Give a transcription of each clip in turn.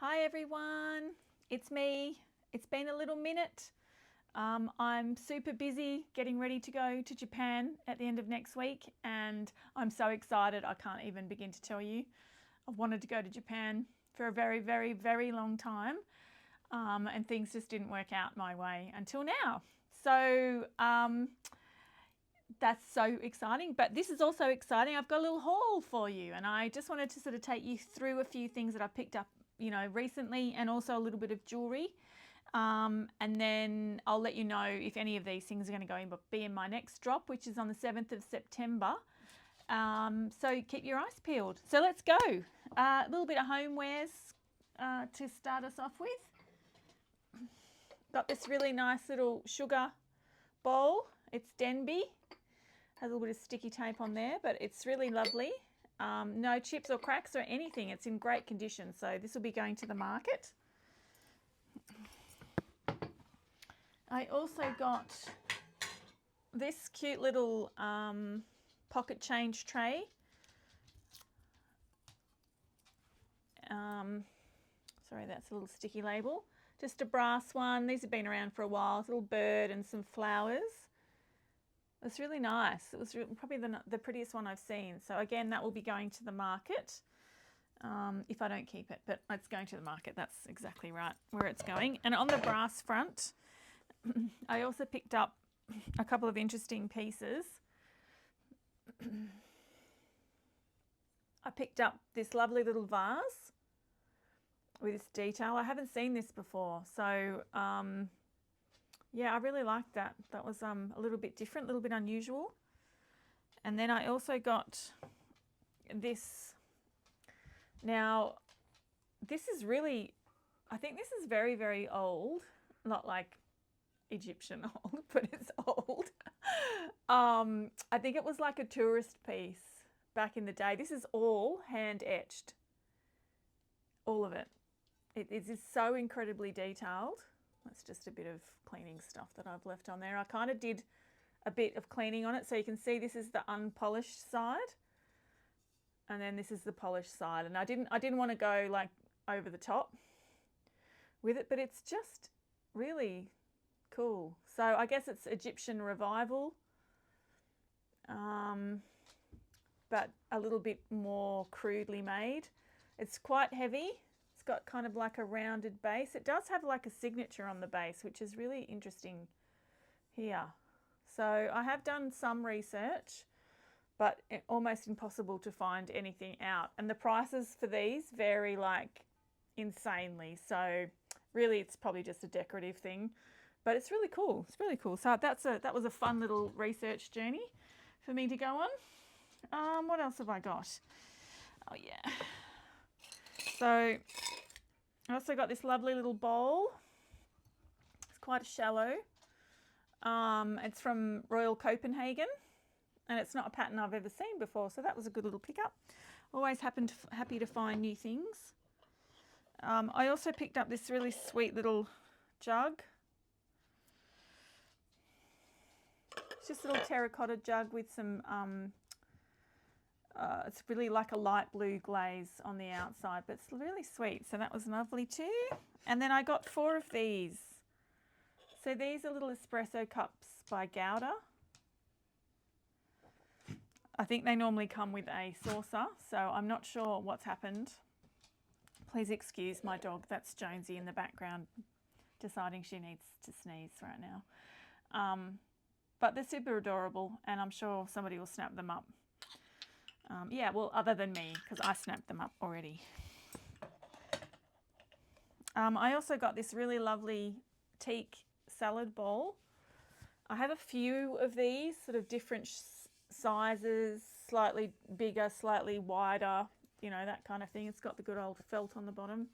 Hi everyone, it's me. It's been a little minute. I'm super busy getting ready to go to Japan at the end of next week, and I'm so excited I can't even begin to tell you. I've wanted to go to Japan for a very, very, very long time, and things just didn't work out my way until now. So that's so exciting, but this is also exciting. I've got a little haul for you, and I just wanted to sort of take you through a few things that I've picked up recently, and also a little bit of jewellery, and then I'll let you know if any of these things are going to be in my next drop, which is on the 7th of September. So keep your eyes peeled. So let's go. A little bit of homewares to start us off with. Got this really nice little sugar bowl. It's Denby. Has a little bit of sticky tape on there, but it's really lovely. No chips or cracks or anything. It's in great condition. So this will be going to the market. I also got this cute little pocket change tray. Sorry, that's a little sticky label. Just a brass one. These have been around for a while. It's a little bird and some flowers. It's really nice. It was probably the prettiest one I've seen. So again, that will be going to the market if I don't keep it, but it's going to the market. That's exactly right where it's going. And on the brass front, I also picked up a couple of interesting pieces. I picked up this lovely little vase with this detail. I haven't seen this before, so yeah, I really liked that. That was a little bit different, a little bit unusual. And then I also got this. Now, this is really, I think this is very, very old. Not like Egyptian old, but it's old. I think it was like a tourist piece back in the day. This is all hand etched. All of it. It is so incredibly detailed. That's just a bit of cleaning stuff that I've left on there. I kind of did a bit of cleaning on it. So you can see this is the unpolished side. And then this is the polished side. And I didn't want to go like over the top with it, but it's just really cool. So I guess it's Egyptian revival, but a little bit more crudely made. It's quite heavy. It's got kind of like a rounded base. It does have like a signature on the base, which is really interesting here. So I have done some research, but almost impossible to find anything out. And the prices for these vary like insanely. So really it's probably just a decorative thing, but it's really cool. It's really cool. So that was a fun little research journey for me to go on. What else have I got? Oh yeah. So I also got this lovely little bowl. It's quite shallow. It's from Royal Copenhagen, and it's not a pattern I've ever seen before, so that was a good little pickup. Always happy to find new things. I also picked up this really sweet little jug. It's just a little terracotta jug with some it's really like a light blue glaze on the outside, but it's really sweet. So that was lovely too. And then I got 4 of these. So these are little espresso cups by Gouda. I think they normally come with a saucer, so I'm not sure what's happened. Please excuse my dog. That's Jonesy in the background deciding she needs to sneeze right now. But they're super adorable, and I'm sure somebody will snap them up. Yeah, well, other than me, because I snapped them up already. I also got this really lovely teak salad bowl. I have a few of these, sort of different sizes, slightly bigger, slightly wider, you know, that kind of thing. It's got the good old felt on the bottom.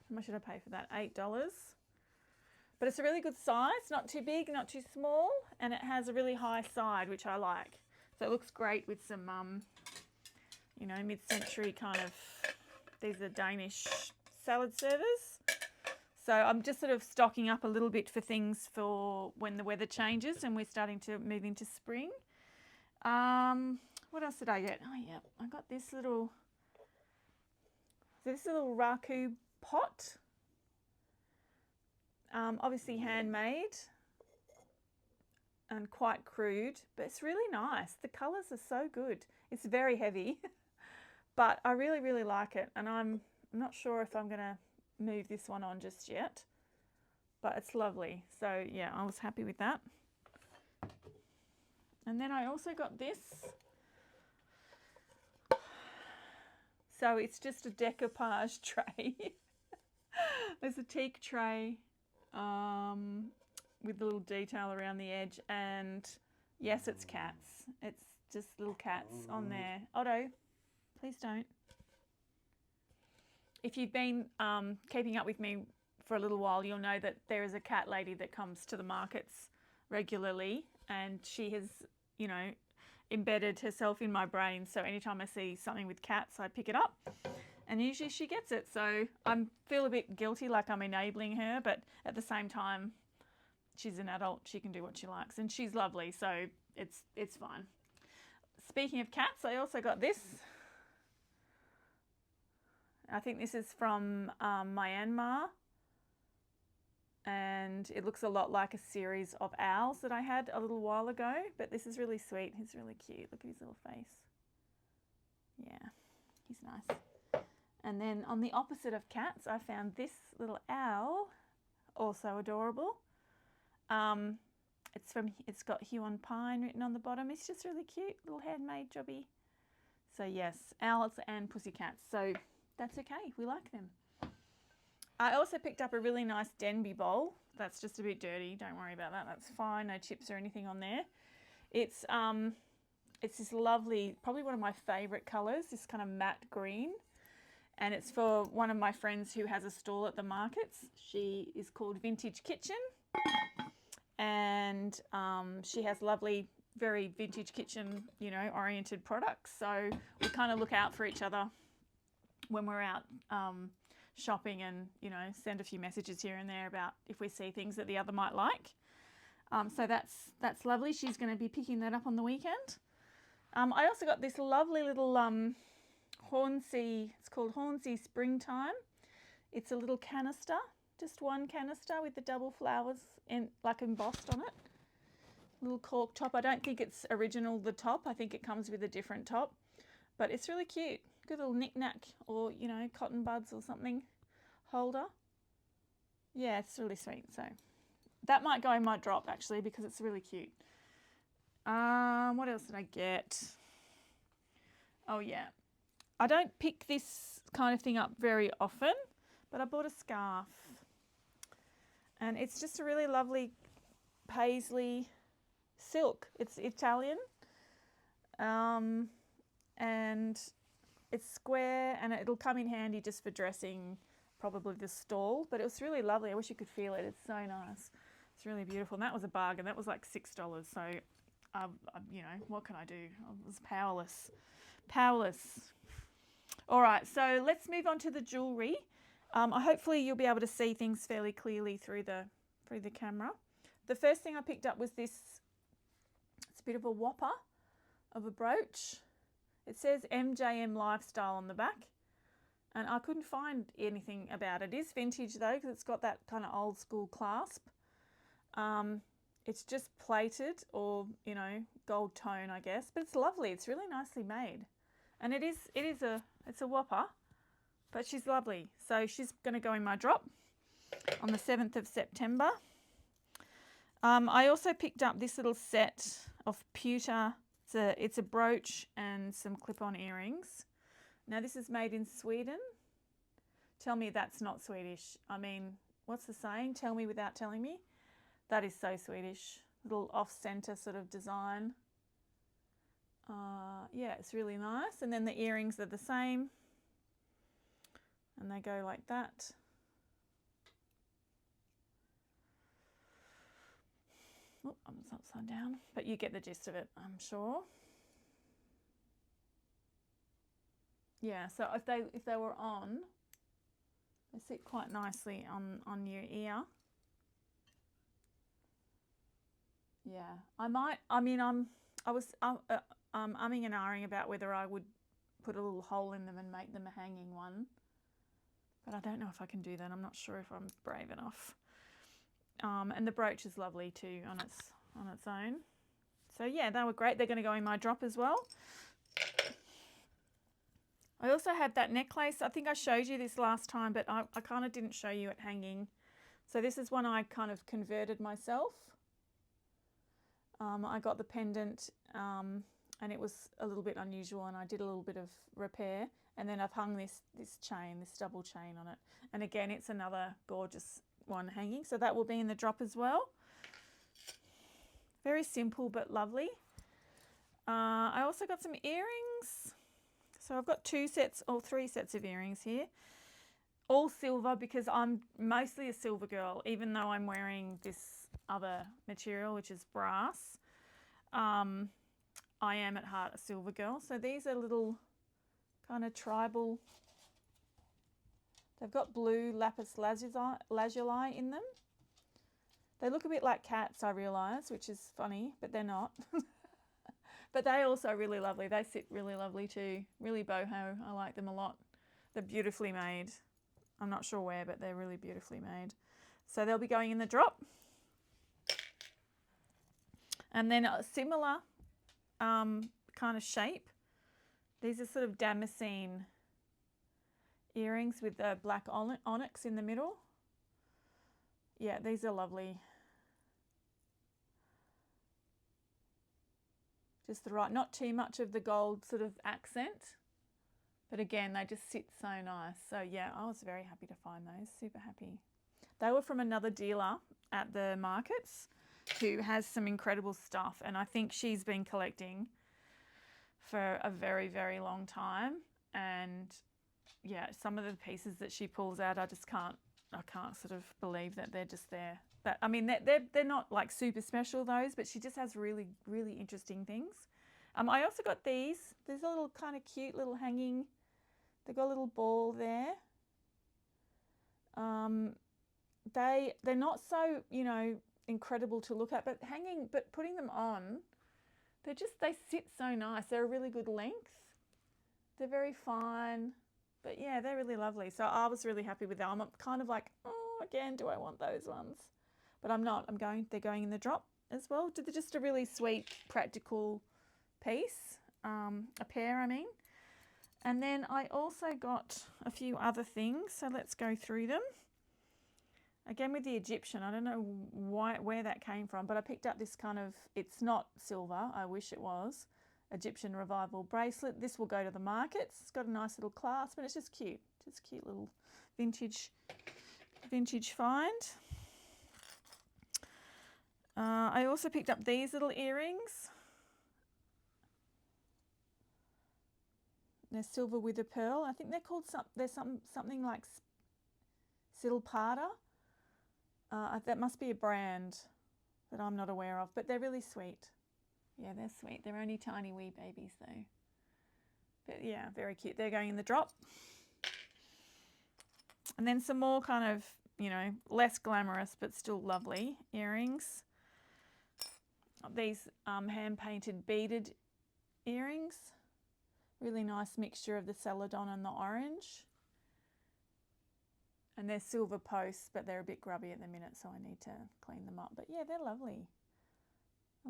How much did I pay for that? $8. But it's a really good size, not too big, not too small, and it has a really high side, which I like. So it looks great with some you know, mid-century kind of, these are Danish salad servers. So I'm just sort of stocking up a little bit for things for when the weather changes and we're starting to move into spring. What else did I get? Oh yeah, I got this little raku pot. Obviously handmade and quite crude, but it's really nice. The colours are so good. It's very heavy, but I really, really like it. And I'm not sure if I'm going to move this one on just yet, but it's lovely. So yeah, I was happy with that. And then I also got this. So it's just a decoupage tray. There's a teak tray with a little detail around the edge, and yes, it's cats. It's just little cats on there. Otto, please don't. If you've been keeping up with me for a little while, you'll know that there is a cat lady that comes to the markets regularly, and she has, you know, embedded herself in my brain. So anytime I see something with cats, I pick it up, and usually she gets it. So I feel a bit guilty, like I'm enabling her, but at the same time, she's an adult. She can do what she likes, and she's lovely, so it's fine. Speaking of cats, I also got this. I think this is from Myanmar, and it looks a lot like a series of owls that I had a little while ago, but this is really sweet. He's really cute. Look at his little face. Yeah, he's nice. And then on the opposite of cats, I found this little owl, also adorable. It's got Huon Pine written on the bottom. It's just really cute, little handmade jobby. So yes, owls and pussycats. So that's okay, we like them. I also picked up a really nice Denby bowl. That's just a bit dirty, don't worry about that, that's fine, no chips or anything on there. It's this lovely, probably one of my favourite colours, this kind of matte green. And it's for one of my friends who has a stall at the markets. She is called Vintage Kitchen. And she has lovely, very vintage kitchen, you know, oriented products. So we kind of look out for each other when we're out shopping, and, you know, send a few messages here and there about if we see things that the other might like. So that's lovely. She's going to be picking that up on the weekend. I also got this lovely little Hornsey, it's called Hornsey Springtime. It's a little canister, just one canister with the double flowers like embossed on it. Little cork top. I don't think it's original, the top. I think it comes with a different top, but it's really cute. Good little knick-knack, or, you know, cotton buds or something holder. Yeah, it's really sweet. So that might go in my drop actually, because it's really cute. What else did I get? Oh yeah, I don't pick this kind of thing up very often, but I bought a scarf, and it's just a really lovely paisley silk. It's Italian, and it's square, and it'll come in handy just for dressing probably the stall, but it was really lovely. I wish you could feel it. It's so nice. It's really beautiful, and that was a bargain. That was like $6, so you know, what can I do? I was powerless. All right, so let's move on to the jewellery. Hopefully you'll be able to see things fairly clearly through the camera. The first thing I picked up was this. It's a bit of a whopper of a brooch. It says MJM Lifestyle on the back, and I couldn't find anything about it. It is vintage though, because it's got that kind of old school clasp. It's just plated, or, you know, gold tone, I guess, but it's lovely. It's really nicely made, and it's a whopper, but she's lovely. So she's going to go in my drop on the 7th of September. I also picked up this little set of pewter. It's a brooch and some clip-on earrings. Now this is made in Sweden. Tell me that's not Swedish. I mean, what's the saying? Tell me without telling me. That is so Swedish. Little off-center sort of design. Yeah, it's really nice. And then the earrings are the same, and they go like that. Oh, I'm upside down, but you get the gist of it, I'm sure. Yeah, so if they were on, they sit quite nicely on your ear. Yeah, I was umming and ahhing about whether I would put a little hole in them and make them a hanging one, but I don't know if I can do that. I'm not sure if I'm brave enough. And the brooch is lovely too on its own. So yeah, they were great. They're going to go in my drop as well. I also have that necklace. I think I showed you this last time, but I kind of didn't show you it hanging. So this is one I kind of converted myself. I got the pendant and it was a little bit unusual, and I did a little bit of repair, and then I've hung this chain, this double chain on it. And again, it's another gorgeous one hanging. So that will be in the drop as well. Very simple but lovely. I also got some earrings. So I've got 2 sets or 3 sets of earrings here. All silver because I'm mostly a silver girl, even though I'm wearing this other material, which is brass. I am at heart a silver girl. So these are little kind of tribal. They've got blue lapis lazuli in them. They look a bit like cats, I realise, which is funny, but they're not. But they're also really lovely. They sit really lovely too. Really boho. I like them a lot. They're beautifully made. I'm not sure where, but they're really beautifully made. So they'll be going in the drop. And then a similar kind of shape. These are sort of damascene earrings with the black onyx in the middle. Yeah, these are lovely. Just the right, not too much of the gold sort of accent, but again, they just sit so nice. So yeah, I was very happy to find those, super happy. They were from another dealer at the markets who has some incredible stuff, and I think she's been collecting for a very, very long time. And yeah, some of the pieces that she pulls out, I can't sort of believe that they're just there. But I mean, they're not like super special those, but she just has really, really interesting things. I also got these. There's a little kind of cute little hanging. They've got a little ball there. They're not so, you know, incredible to look at, but putting them on, they sit so nice. They're a really good length. They're very fine. But yeah, they're really lovely. So I was really happy with them. I'm kind of like, oh, again, do I want those ones? But I'm not. They're going in the drop as well. They're just a really sweet, practical piece. A pair, I mean. And then I also got a few other things. So let's go through them. Again, with the Egyptian, I don't know where that came from, but I picked up this kind of, it's not silver. I wish it was. Egyptian Revival bracelet. This will go to the markets. It's got a nice little clasp, and it's just cute. Just cute little vintage find. I also picked up these little earrings. They're silver with a pearl. I think they're called something like Silpada. That must be a brand that I'm not aware of, but they're really sweet. Yeah, they're sweet. They're only tiny wee babies though. But yeah, very cute. They're going in the drop. And then some more kind of, you know, less glamorous but still lovely earrings. These hand-painted beaded earrings. Really nice mixture of the celadon and the orange. And they're silver posts, but they're a bit grubby at the minute, so I need to clean them up. But yeah, they're lovely.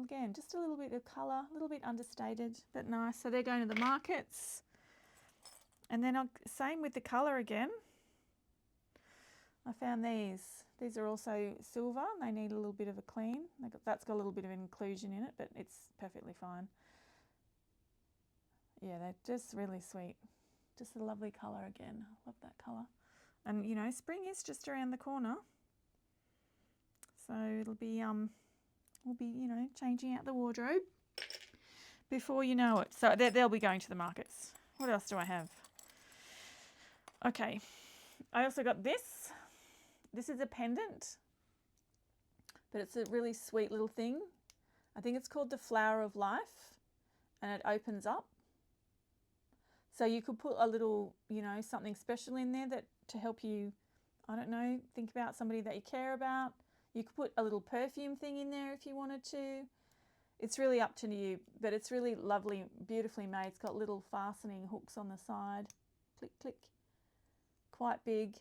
Again, just a little bit of colour, a little bit understated, but nice. So they're going to the markets. And then same with the colour again. I found these. These are also silver. They need a little bit of a clean. That's got a little bit of inclusion in it, but it's perfectly fine. Yeah, they're just really sweet. Just a lovely colour again. Love that colour. And, you know, spring is just around the corner. So it'll be, we'll be, you know, changing out the wardrobe before you know it. So they'll be going to the markets. What else do I have? Okay. I also got this. This is a pendant, but it's a really sweet little thing. I think it's called the Flower of Life, and it opens up. So you could put a little, you know, something special in there to help you, I don't know, think about somebody that you care about. You could put a little perfume thing in there if you wanted to. It's really up to you, but it's really lovely, beautifully made. It's got little fastening hooks on the side. Click, click. Quite big.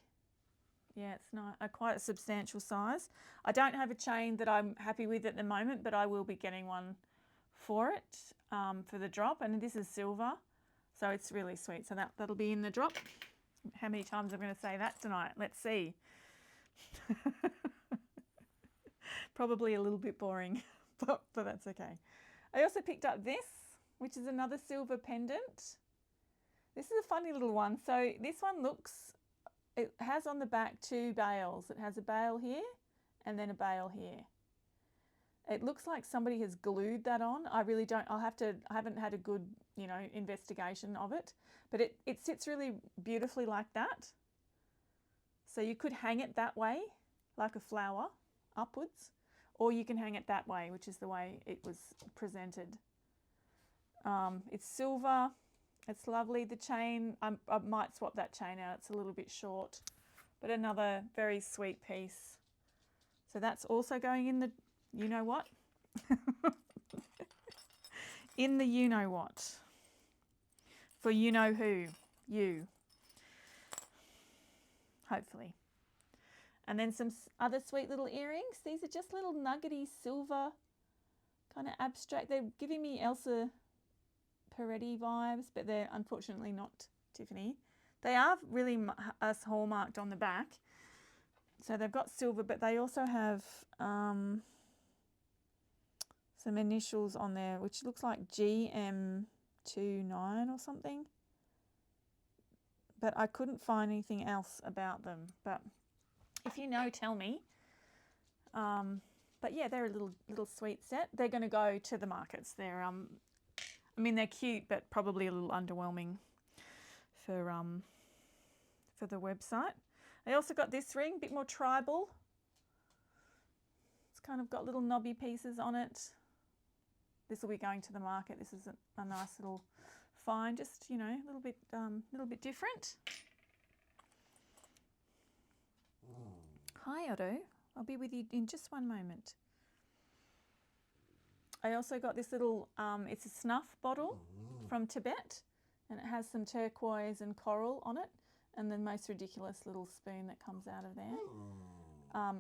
Yeah, it's not quite a substantial size. I don't have a chain that I'm happy with at the moment, but I will be getting one for it for the drop. And this is silver, so it's really sweet. So that'll be in the drop. How many times I'm going to say that tonight? Let's see. Probably a little bit boring, but that's okay. I also picked up this, which is another silver pendant. This is a funny little one. So this one it has on the back 2 bails. It has a bail here and then a bail here. It looks like somebody has glued that on. I really don't, I haven't had a good, investigation of it, but it sits really beautifully like that. So you could hang it that way, like a flower, upwards, or you can hang it that way, which is the way it was presented. It's silver. It's lovely. The chain, I might swap that chain out. It's a little bit short, but another very sweet piece. So that's also going in the you-know-what. In the you-know-what. For you-know-who. You. Hopefully. And then some other sweet little earrings. These are just little nuggety silver, kind of abstract. They're giving me Elsa Peretti vibes, but they're unfortunately not Tiffany. They are really hallmarked on the back. So they've got silver, but they also have some initials on there, which looks like GM29 or something. But I couldn't find anything else about them. But if you know, tell me. But yeah, they're a little sweet set. They're going to go to the markets. They're cute, but probably a little underwhelming for the website. I also got this ring, a bit more tribal. It's kind of got little knobby pieces on it. This will be going to the market. This is a nice little find, just a little bit different. Hi, Otto. I'll be with you in just one moment. I also got this little, it's a snuff bottle from Tibet, and it has some turquoise and coral on it, and the most ridiculous little spoon that comes out of there.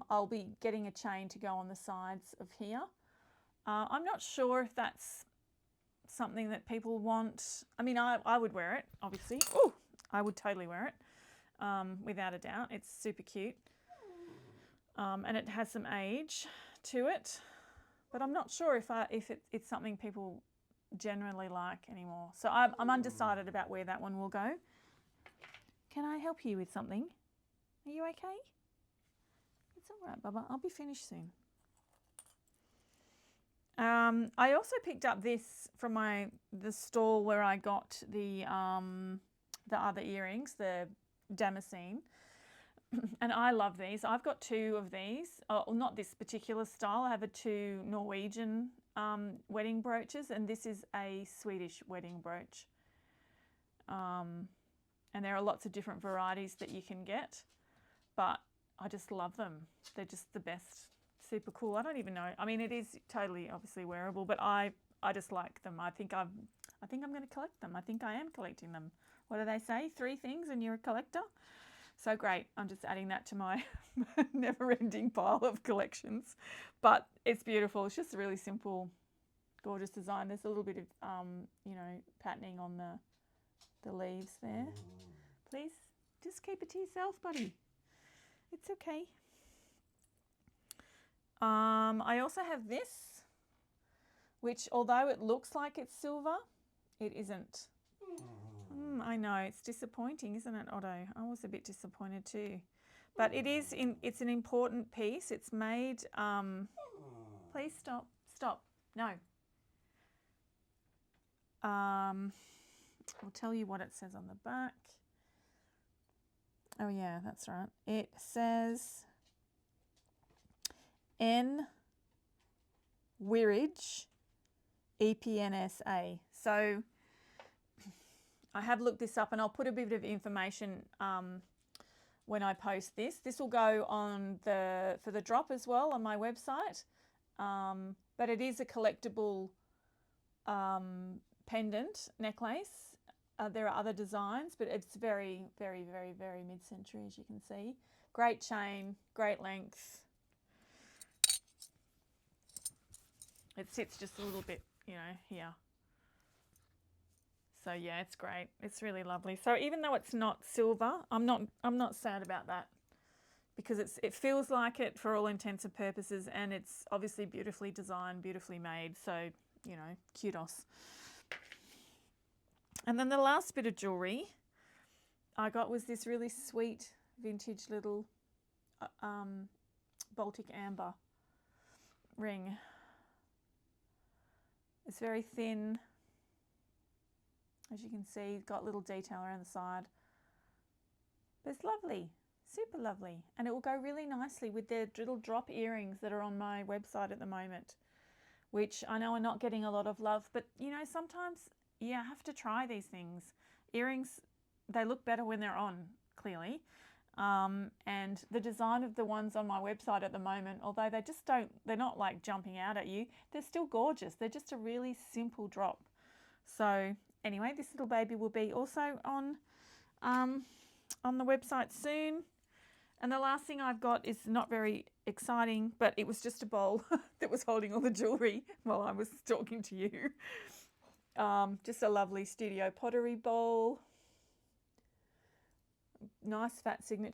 I'll be getting a chain to go on the sides of here. I'm not sure if that's something that people want. I would wear it, obviously. Oh, I would totally wear it, without a doubt. It's super cute. And it has some age to it. But I'm not sure if it's something people generally like anymore. So I'm undecided about where that one will go. Can I help you with something? Are you okay? It's all right, Bubba. I'll be finished soon. I also picked up this from the stall where I got the other earrings, the Damascene. And I love these. I've got 2 of these. Not this particular style. I have 2 Norwegian wedding brooches, and this is a Swedish wedding brooch. And there are lots of different varieties that you can get, but I just love them. They're just the best. Super cool. I don't even know. It is totally obviously wearable, but I just like them. I think I'm going to collect them. I think I am collecting them. What do they say? 3 things and you're a collector? So great. I'm just adding that to my never-ending pile of collections. But it's beautiful. It's just a really simple, gorgeous design. There's a little bit of, patterning on the leaves there. Please, just keep it to yourself, buddy. It's okay. I also have this, which although it looks like it's silver, it isn't. I know, it's disappointing, isn't it, Otto? I was a bit disappointed too. But it's an important piece. It's made, please stop, no. I'll tell you what it says on the back. Oh yeah, that's right. It says N Wirridge EPNSA. So I have looked this up, and I'll put a bit of information when I post this. This will go on for the drop as well on my website. But it is a collectible pendant necklace. There are other designs, but it's very, very, very, very mid-century, as you can see. Great chain, great length. It sits just a little bit, you know, here. So yeah, it's great. It's really lovely. So even though it's not silver, I'm not sad about that, because it feels like it for all intents and purposes, and it's obviously beautifully designed, beautifully made. So, you know, kudos. And then the last bit of jewellery I got was this really sweet vintage little Baltic amber ring. It's very thin. As you can see, got little detail around the side. But it's lovely, super lovely. And it will go really nicely with the little drop earrings that are on my website at the moment, which I know are not getting a lot of love. But, you know, sometimes you have to try these things. Earrings, they look better when they're on, clearly. And the design of the ones on my website at the moment, although they're not like jumping out at you, they're still gorgeous. They're just a really simple drop. So anyway, this little baby will be also on the website soon. And the last thing I've got is not very exciting, but it was just a bowl that was holding all the jewellery while I was talking to you. Just a lovely studio pottery bowl. Nice fat signature